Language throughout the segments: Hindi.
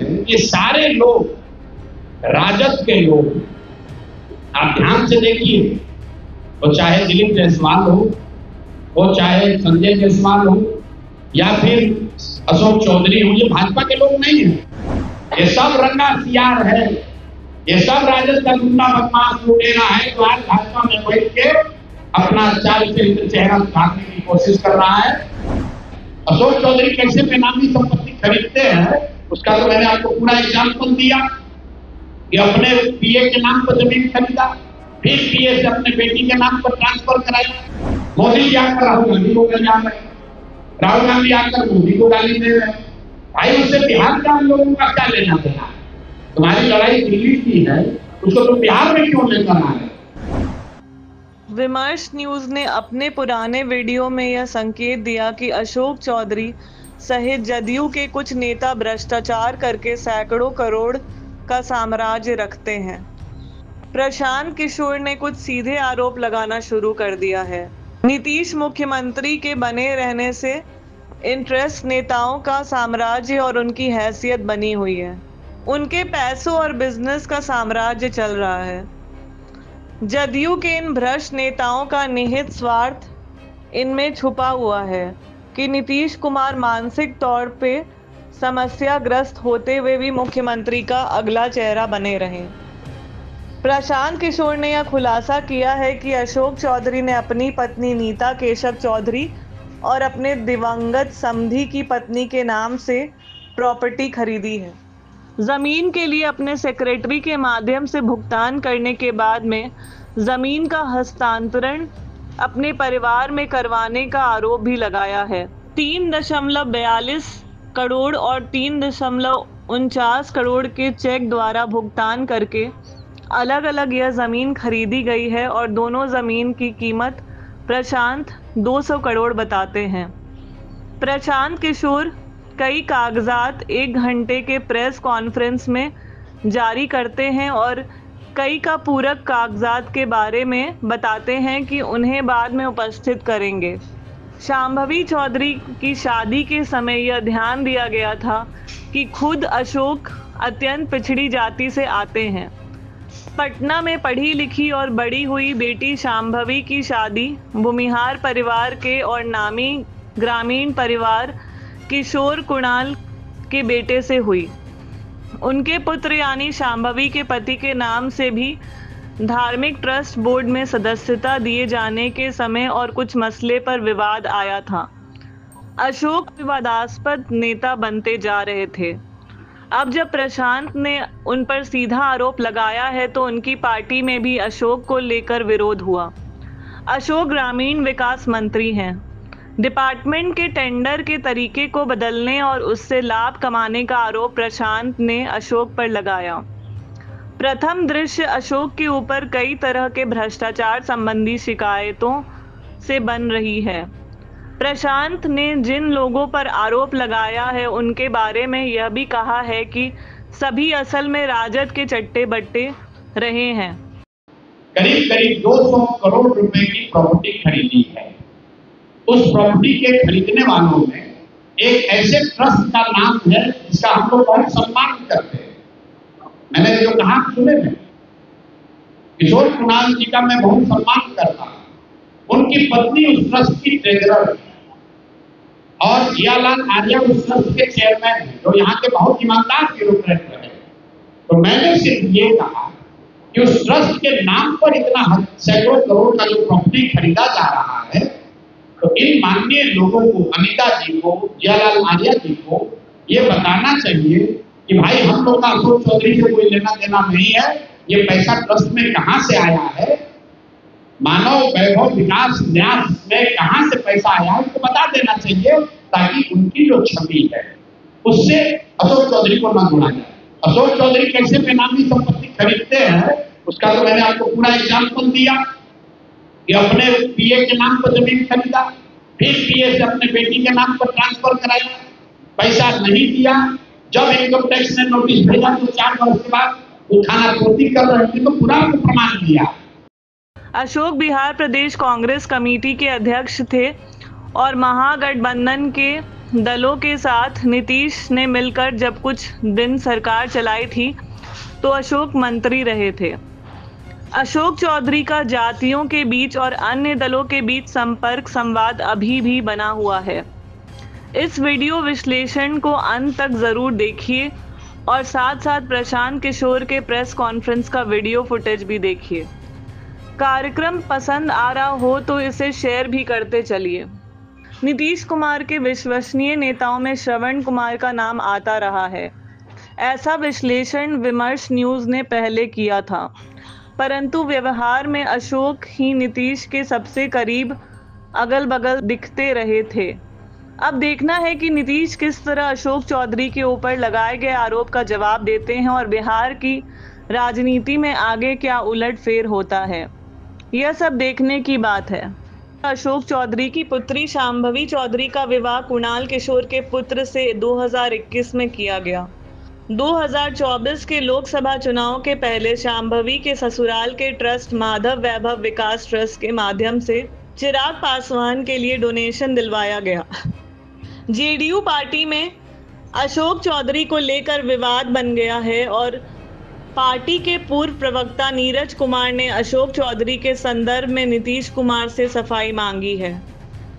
है, ये सारे लोग राजद के लोग। आप ध्यान से देखिए, वो चाहे दिलीप जायसवाल हो, वो चाहे संजय जायसवाल हो, या फिर अशोक चौधरी हो, ये भाजपा के लोग नहीं है। ये सब रंगा सियार है, ये सब राजद का गुंडा बदमाश लुटेरा है जो आज भाजपा में बैठ के अपना चाल चरित्र चेहरा सुधारने की कोशिश कर रहा है। अशोक चौधरी कैसे बेनामी संपत्ति खरीदते हैं उसका तो मैंने आपको पूरा एग्जाम्पल दिया कि अपने पीए के नाम पर जमीन खरीदा, फिर पीए से अपने बेटी के नाम पर ट्रांसफर कराया। मोदी जी आकर राहुल गांधी को गाली दे रहे हैं, राहुल गांधी आकर मोदी को गाली दे रहे हैं। भाई उससे बिहार के हम लोगों का क्या लेना देना? तुम्हारी लड़ाई दिल्ली की है, उसको तो बिहार में क्यों लेकर आ रहे? विमर्श न्यूज ने अपने पुराने वीडियो में यह संकेत दिया कि अशोक चौधरी सहित जदयू के कुछ नेता भ्रष्टाचार करके सैकड़ों करोड़ का साम्राज्य रखते हैं। प्रशांत किशोर ने कुछ सीधे आरोप लगाना शुरू कर दिया है। नीतीश मुख्यमंत्री के बने रहने से इंटरेस्ट नेताओं का साम्राज्य और उनकी हैसियत बनी हुई है। उनके पैसों और बिजनेस का साम्राज्य चल रहा है। जदयू के इन भ्रष्ट नेताओं का निहित स्वार्थ इनमें छुपा हुआ है कि नीतीश कुमार मानसिक तौर पे समस्याग्रस्त होते हुए भी मुख्यमंत्री का अगला चेहरा बने रहें। प्रशांत किशोर ने यह खुलासा किया है कि अशोक चौधरी ने अपनी पत्नी नीता केशव चौधरी और अपने दिवंगत समधी की पत्नी के नाम से प्रॉपर्टी खरीदी है। जमीन के लिए अपने सेक्रेटरी के माध्यम से भुगतान करने के बाद में जमीन का हस्तांतरण अपने परिवार में करवाने का आरोप भी लगाया है। 3.42 करोड़ और 3.49 करोड़ के चेक द्वारा भुगतान करके अलग अलग यह जमीन खरीदी गई है और दोनों जमीन की कीमत प्रशांत 200 करोड़ बताते हैं। प्रशांत किशोर कई कागजात 1 घंटे के प्रेस कॉन्फ्रेंस में जारी करते हैं और कई का पूरक कागजात के बारे में बताते हैं कि उन्हें बाद में उपस्थित करेंगे। शांभवी चौधरी की शादी के समय यह ध्यान दिया गया था कि खुद अशोक अत्यंत पिछड़ी जाति से आते हैं। पटना में पढ़ी लिखी और बड़ी हुई बेटी शांभवी की शादी भूमिहार परिवार के और नामी ग्रामीण परिवार किशोर कुणाल के बेटे से हुई। उनके पुत्र यानी शांभवी के पति के नाम से भी धार्मिक ट्रस्ट बोर्ड में सदस्यता दिए जाने के समय और कुछ मसले पर विवाद आया था। अशोक विवादास्पद नेता बनते जा रहे थे। अब जब प्रशांत ने उन पर सीधा आरोप लगाया है तो उनकी पार्टी में भी अशोक को लेकर विरोध हुआ। अशोक ग्रामीण विकास मंत्री हैं। डिपार्टमेंट के टेंडर के तरीके को बदलने और उससे लाभ कमाने का आरोप प्रशांत ने अशोक पर लगाया। प्रथम दृश्य अशोक के ऊपर कई तरह के भ्रष्टाचार संबंधी शिकायतों से बन रही है। प्रशांत ने जिन लोगों पर आरोप लगाया है उनके बारे में यह भी कहा है कि सभी असल में राजद के चट्टे बट्टे रहे हैं। करीब करीब 200 करोड़ रुपए की प्रॉपर्टी खरीदी है। उस प्रॉपर्टी के खरीदने वालों में एक ऐसे ट्रस्ट का नाम है जिसका हम लोग बहुत सम्मान करते हैं। मैंने जो कहा सुने में, किशोर कुणाल जी का मैं बहुत सम्मान करता हूं। उनकी पत्नी उस ट्रस्ट की ट्रेजरर और जियालाल आर्या उस ट्रस्ट के चेयरमैन हैं, जो यहाँ के बहुत ईमानदार ब्यूरोक्रेट रहे। तो मैंने सिर्फ ये कहा कि उस ट्रस्ट के नाम पर इतना सैकड़ों करोड़ का जो प्रॉपर्टी खरीदा जा रहा है, तो इन माननीय लोगों को, अनिता जी को, जियालाल आर्या जी को ये बताना चाहिए कि भाई हम लोग का अशोक चौधरी से कोई लेना देना नहीं है। ये पैसा ट्रस्ट में कहां से आया है, मानव वैभव विकास न्यास में कहां से पैसा आया है, उनको बता देना चाहिए ताकि उनकी जो छवि है उससे अशोक चौधरी को न जोड़ा जाए। अशोक चौधरी कैसे बेनामी संपत्ति खरीदते हैं उसका तो मैंने आपको पूरा एग्जाम्पल दिया कि अपने पीए के नाम पर जमीन खरीदा, फिर पीए से अपने बेटी के नाम पर ट्रांसफर कराया, पैसा नहीं दिया। जब इनकम टैक्स ने नोटिस भेजा तो 4 वर्ष के बाद वो खानापूर्ति कर रहे थे, तो पूरा प्रमाण दिया। अशोक बिहार प्रदेश कांग्रेस कमेटी के अध्यक्ष थे और महागठबंधन के दलों के साथ नीतीश ने मिलकर जब कुछ दिन सरकार चलाई थी तो अशोक मंत्री रहे थे। अशोक चौधरी का जातियों के बीच और अन्य दलों के बीच संपर्क संवाद अभी भी बना हुआ है। इस वीडियो विश्लेषण को अंत तक जरूर देखिए और साथ साथ प्रशांत किशोर के प्रेस कॉन्फ्रेंस का वीडियो फुटेज भी देखिए। कार्यक्रम पसंद आ रहा हो तो इसे शेयर भी करते चलिए। नीतीश कुमार के विश्वसनीय नेताओं में श्रवण कुमार का नाम आता रहा है। ऐसा विश्लेषण विमर्श न्यूज ने पहले किया था, परंतु व्यवहार में अशोक ही नीतीश के सबसे करीब अगल बगल दिखते रहे थे। अब देखना है कि नीतीश किस तरह अशोक चौधरी के ऊपर लगाए गए आरोप का जवाब देते हैं और बिहार की राजनीति में आगे क्या उलटफेर होता है, यह सब देखने की बात है। अशोक चौधरी की पुत्री शांभवी चौधरी का विवाह कुणाल किशोर के पुत्र से 2021 में किया गया। 2024 के लोकसभा चुनाव के पहले शांभवी के ससुराल के ट्रस्ट माधव वैभव विकास ट्रस्ट के माध्यम से चिराग पासवान के लिए डोनेशन दिलवाया गया। जेडीयू पार्टी में अशोक चौधरी को लेकर विवाद बन गया है और पार्टी के पूर्व प्रवक्ता नीरज कुमार ने अशोक चौधरी के संदर्भ में नीतीश कुमार से सफाई मांगी है।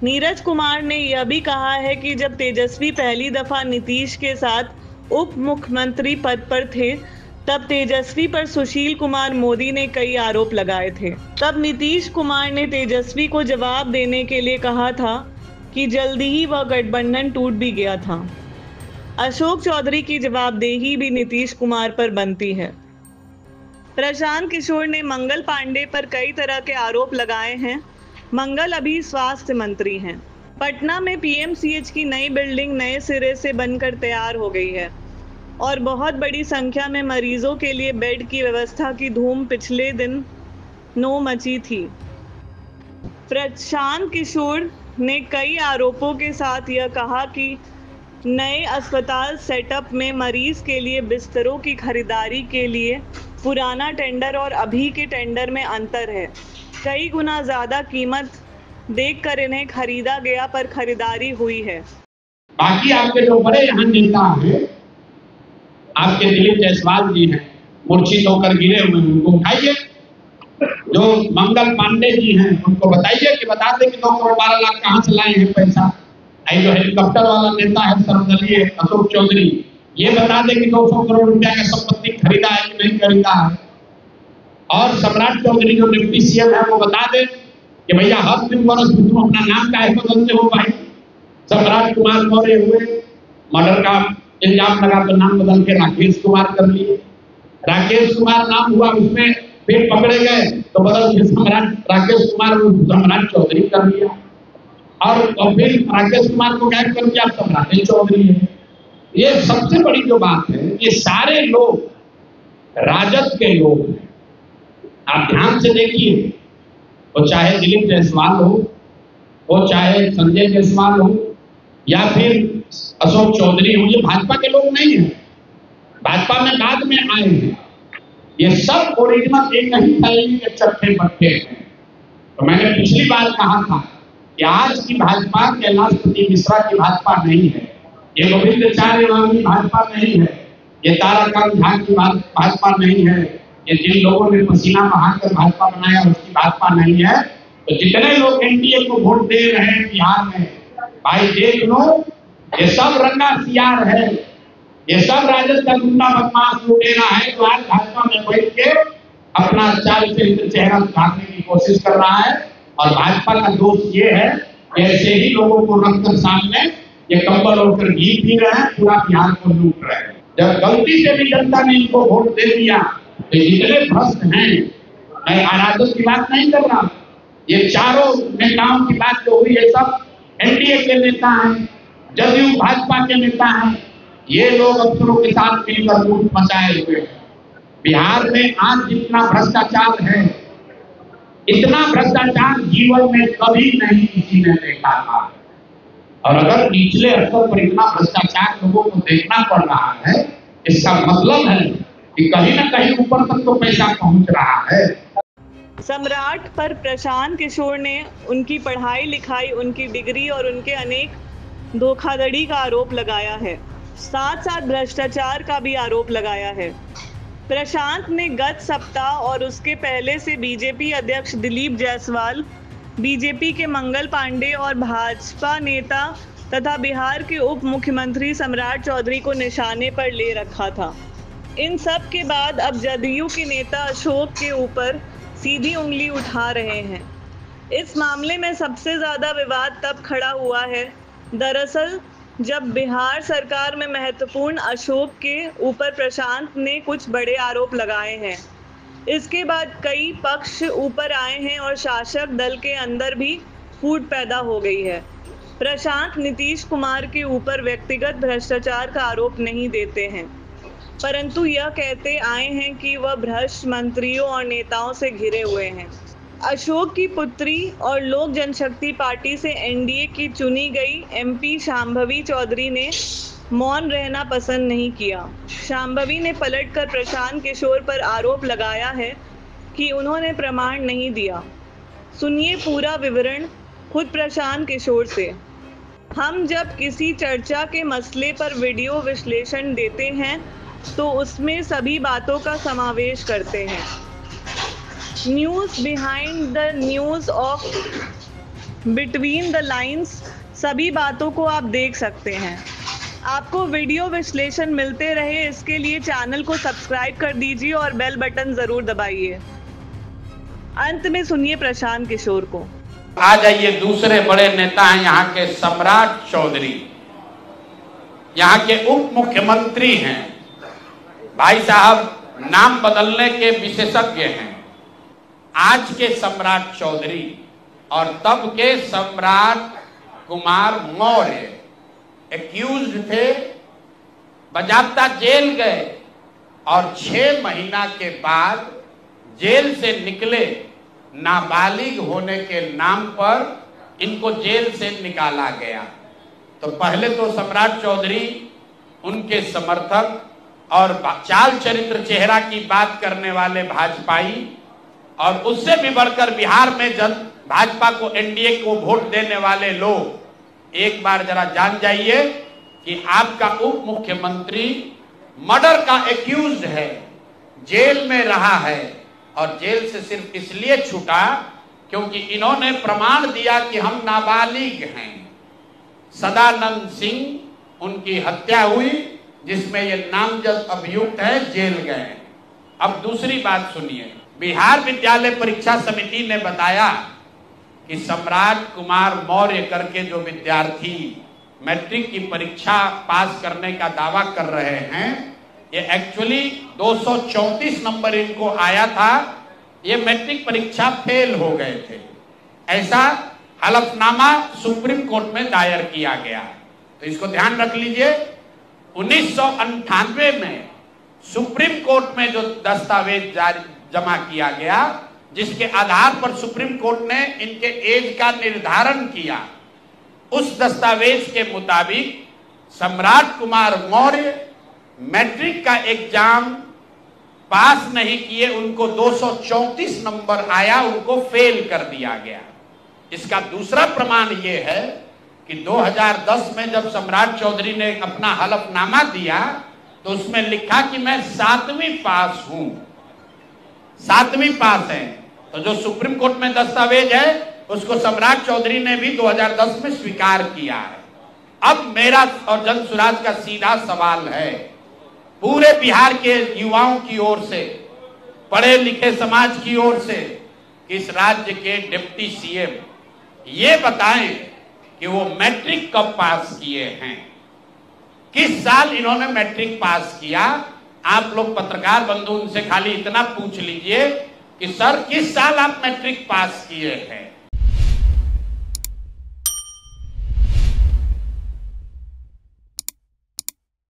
नीरज कुमार ने यह भी कहा है कि जब तेजस्वी पहली दफा नीतीश के साथ उप मुख्यमंत्री पद पर थे तब तेजस्वी पर सुशील कुमार मोदी ने कई आरोप लगाए थे। तब नीतीश कुमार ने तेजस्वी को जवाब देने के लिए कहा था कि जल्दी ही वह गठबंधन टूट भी गया था। अशोक चौधरी की जवाबदेही भी नीतीश कुमार पर बनती है। प्रशांत किशोर ने मंगल पांडे पर कई तरह के आरोप लगाए हैं। मंगल अभी स्वास्थ्य मंत्री हैं। पटना में पीएमसीएच की नई बिल्डिंग नए सिरे से बनकर तैयार हो गई है और बहुत बड़ी संख्या में मरीजों के लिए बेड की व्यवस्था की धूम पिछले दिन मची थी। प्रशांत किशोर ने कई आरोपों के साथ यह कहा कि नए अस्पताल सेटअप में मरीज के लिए बिस्तरों की खरीदारी के लिए पुराना टेंडर और अभी के टेंडर में अंतर है। कई गुना ज्यादा कीमत देखकर इन्हें खरीदा गया पर खरीदारी हुई है। बाकी आपके जो बड़े यहाँ नेता हैं, आपके दिलीप जायसवाल जी हैं, मूर्छित होकर गिरे हुए हैं, उनको उठाइए। जो मंगल पांडे जी हैं उनको बताइए कि बता दें कि 2 करोड़ 12 लाख कहाँ से लाए हैं पैसा। जो हेलीकॉप्टर वाला नेता है सर्वदलीय अशोक चौधरी, ये बता दें कि 200 करोड़ रुपया का संपत्ति खरीदा है कि नहीं खरीदा है। और सम्राट चौधरी जो डिप्टी सीएम है वो बता दें कि भैया हर दिन बरस तुम अपना नाम काहे बदलते हो भाई। सम्राट कुमार मौर्य हुए, मर्डर का इल्जाम लगा तो नाम बदल के राकेश कुमार कर लिए। राकेश कुमार नाम हुआ, उसमें फिर पकड़े गए तो बदल के सम्राट राकेश कुमार सम्राट चौधरी कर लिया और फिर राकेश कुमार को गायब कर दिया, सम्राट चौधरी है। ये सबसे बड़ी जो बात है, ये सारे लोग राजद के लोग हैं। आप ध्यान से देखिए, वो चाहे दिलीप जायसवाल हो, वो चाहे संजय जायसवाल हो या फिर अशोक चौधरी हो, ये भाजपा के लोग नहीं है, भाजपा में बाद में आए हैं। ये सब ओरिजिनल एक ही थैली के चट्टे बट्टे हैं। तो मैंने पिछली बार कहा था कि आज की भाजपा कैलाशपति मिश्रा की भाजपा नहीं है, ये गोविंदाचार्य की भाजपा नहीं है, ये ताराकांत झा की भाजपा नहीं है, ये जिन लोगों ने पसीना बहाकर भाजपा बनाया उसकी भाजपा नहीं है। तो जितने लोग एनडीए को वोट दे रहे हैं बिहार में, भाई देख लो, ये सब रंगा सियार है, ये सब राजद का गुंडा बदमाश लुटेरा है जो आज भाजपा में बैठ के अपना चाल चरित्र चेहरा सुधारने की कोशिश कर रहा है। और भाजपा का दोष ये है कि ऐसे ही लोगों को रखकर सामने ये कंबल ओढ़कर घी पी रहे हैं, पूरा बिहार को लूट रहे हैं। जब गलती से भी जनता ने इनको वोट दे दिया तो जितने भ्रष्ट हैं, मैं राजद की बात नहीं कर रहा, ये चारों नेताओं की बात जो हुई है सब एनडीए के नेता हैं, जदयू भाजपा के नेता हैं। ये लोग अफसरों के साथ मिलकर लूट मचाए हुए हैं। बिहार में आज जितना भ्रष्टाचार है, इतना भ्रष्टाचार जीवन में कभी नहीं किसी ने देखा था। और अगर निचले स्तर पर इतना भ्रष्टाचार लोगों को देखना पड़ रहा है, इसका मतलब है कि कहीं ना कहीं ऊपर तक तो पैसा पहुंच रहा है। सम्राट पर प्रशांत किशोर ने उनकी पढ़ाई लिखाई, उनकी डिग्री और उनके अनेक धोखाधड़ी का आरोप लगाया है, साथ साथ भ्रष्टाचार का भी आरोप लगाया है। प्रशांत ने गत सप्ताह और उसके पहले से बीजेपी अध्यक्ष दिलीप जायसवाल, बीजेपी के मंगल पांडे और भाजपा नेता तथा बिहार के उप मुख्यमंत्री सम्राट चौधरी को निशाने पर ले रखा था। इन सब के बाद अब जदयू के नेता अशोक के ऊपर सीधी उंगली उठा रहे हैं। इस मामले में सबसे ज़्यादा विवाद तब खड़ा हुआ है दरअसल जब बिहार सरकार में महत्वपूर्ण अशोक के ऊपर प्रशांत ने कुछ बड़े आरोप लगाए हैं। इसके बाद कई पक्ष ऊपर आए हैं और शासक दल के अंदर भी फूट पैदा हो गई है। प्रशांत नीतीश कुमार के ऊपर व्यक्तिगत भ्रष्टाचार का आरोप नहीं देते हैं, परंतु यह कहते आए हैं कि वह भ्रष्ट मंत्रियों और नेताओं से घिरे हुए हैं। अशोक की पुत्री और लोक जनशक्ति पार्टी से एनडीए की चुनी गई एमपी शांभवी चौधरी ने मौन रहना पसंद नहीं किया। शांभवी ने पलटकर प्रशांत किशोर पर आरोप लगाया है कि उन्होंने प्रमाण नहीं दिया। सुनिए पूरा विवरण खुद प्रशांत किशोर से। हम जब किसी चर्चा के मसले पर वीडियो विश्लेषण देते हैं तो उसमें सभी बातों का समावेश करते हैं। News behind the news of between the lines, सभी बातों को आप देख सकते हैं। आपको वीडियो विश्लेषण मिलते रहे इसके लिए चैनल को सब्सक्राइब कर दीजिए और बेल बटन जरूर दबाइए। अंत में सुनिए प्रशांत किशोर को। आ जाइए, दूसरे बड़े नेता हैं यहाँ के सम्राट चौधरी, यहाँ के उप मुख्यमंत्री हैं। भाई साहब नाम बदलने के विशेषज्ञ हैं। आज के सम्राट चौधरी और तब के सम्राट कुमार मौर्य एक्यूज्ड थे, बजाबता जेल गए और 6 महीना के बाद जेल से निकले। नाबालिग होने के नाम पर इनको जेल से निकाला गया। तो पहले तो सम्राट चौधरी, उनके समर्थक और चाल चरित्र चेहरा की बात करने वाले भाजपाई, और उससे भी बढ़कर बिहार में भाजपा को, एनडीए को वोट देने वाले लोग एक बार जरा जान जाइए कि आपका उप मुख्यमंत्री मर्डर का एक्यूज्ड है, जेल में रहा है और जेल से सिर्फ इसलिए छूटा क्योंकि इन्होंने प्रमाण दिया कि हम नाबालिग हैं। सदानंद सिंह, उनकी हत्या हुई जिसमें ये नामजद अभियुक्त है, जेल गए। अब दूसरी बात सुनिए। बिहार विद्यालय परीक्षा समिति ने बताया कि सम्राट कुमार मौर्य करके जो विद्यार्थी मैट्रिक की परीक्षा पास करने का दावा कर रहे हैं, ये एक्चुअली 234 नंबर इनको आया था, ये मैट्रिक परीक्षा फेल हो गए थे। ऐसा हलफनामा सुप्रीम कोर्ट में दायर किया गया। तो इसको ध्यान रख लीजिए। 1998 में सुप्रीम कोर्ट में जो दस्तावेज जमा किया गया, जिसके आधार पर सुप्रीम कोर्ट ने इनके एज का निर्धारण किया, उस दस्तावेज के मुताबिक सम्राट कुमार मौर्य मैट्रिक का एग्जाम पास नहीं किए, उनको 234 नंबर आया, उनको फेल कर दिया गया। इसका दूसरा प्रमाण यह है कि 2010 में जब सम्राट चौधरी ने अपना हलफनामा दिया तो उसमें लिखा कि मैं 7वीं पास हूं, 7वीं पास है। तो जो सुप्रीम कोर्ट में दस्तावेज है उसको सम्राट चौधरी ने भी 2010 में स्वीकार किया है। अब मेरा और जन सुराज का सीधा सवाल है पूरे बिहार के युवाओं की ओर से, पढ़े लिखे समाज की ओर से, कि इस राज्य के डिप्टी सीएम ये बताएं कि वो मैट्रिक कब पास किए हैं, किस साल इन्होंने मैट्रिक पास किया। आप लोग पत्रकार बंधु उनसे खाली इतना पूछ लीजिए कि सर किस साल आप मैट्रिक पास किए हैं।